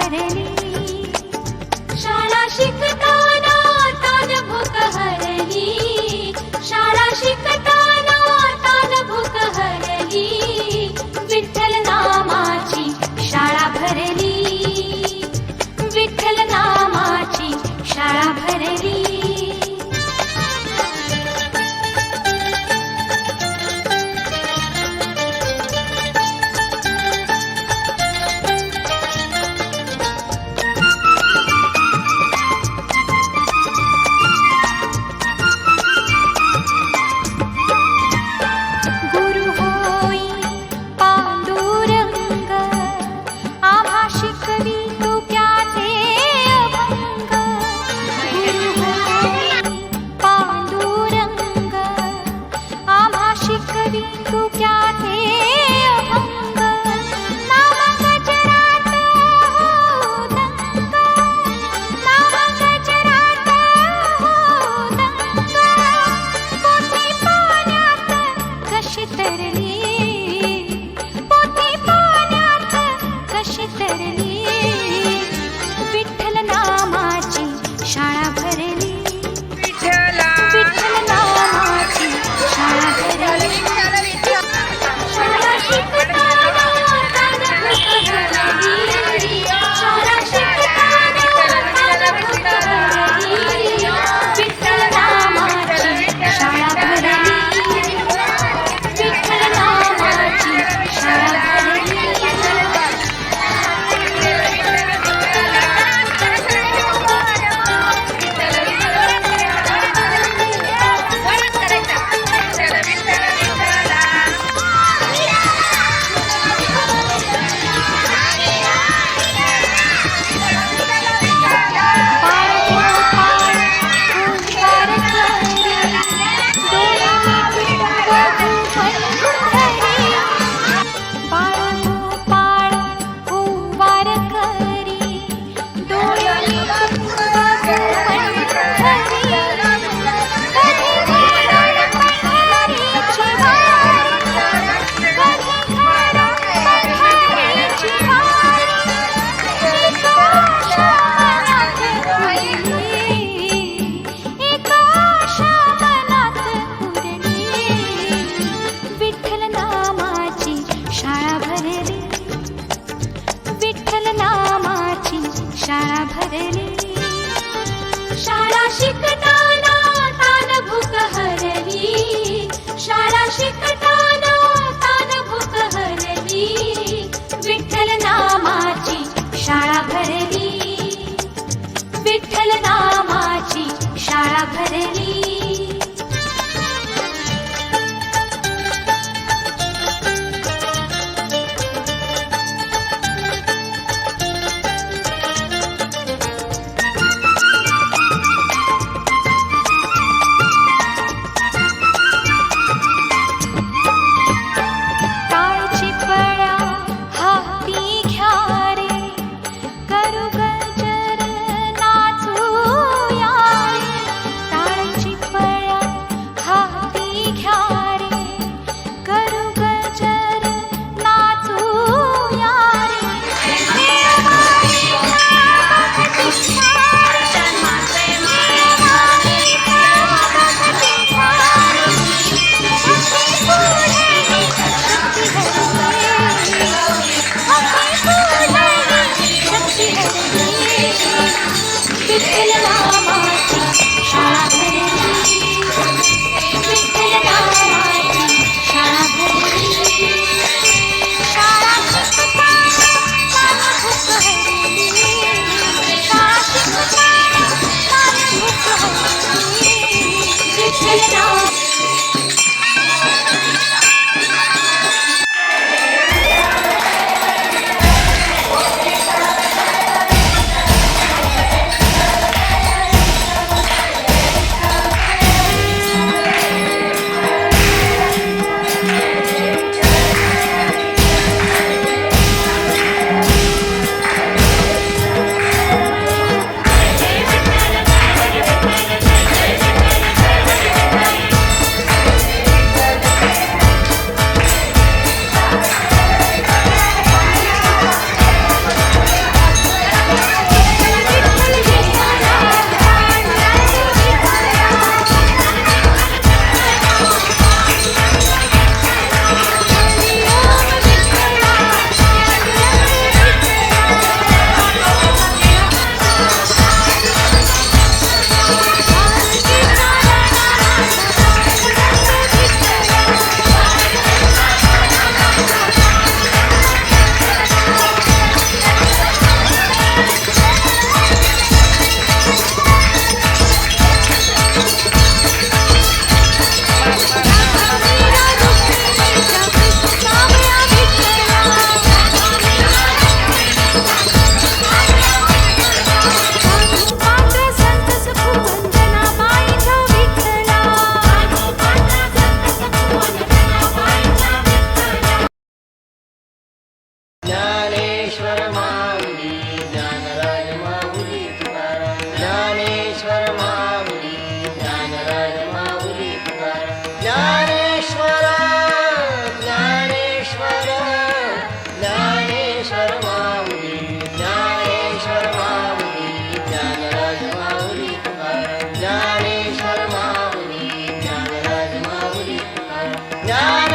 भरली. शाळा शिकताना तान भूक हरली. शाळा शिकताना तान भूक हरली. विठ्ठल नामाची शाळा भरली. विठ्ठल नामाची शाळा भरली. गुरु होई पांडुरंग आम्हा शिकवी तुक्याचे अभंग. गुरु होई पांडुरंग आम्हा शिकवी तुक्याचे अभंग. नाम गजरात हो दंग. नाम गजरात हो दंग. पोथी पाण्यात कशी तरली. पोथी पाण्यात कशी तरली. विठ्ठल नामाची शाळा भरली. विठ्ठल नामाची शाळा भरली. शाळा शिकताना तान भूक हरली. शाळा शिकताना तान भूक हरली. विठ्ठल नामाची शाळा भरली. विठ्ठल ज्ञान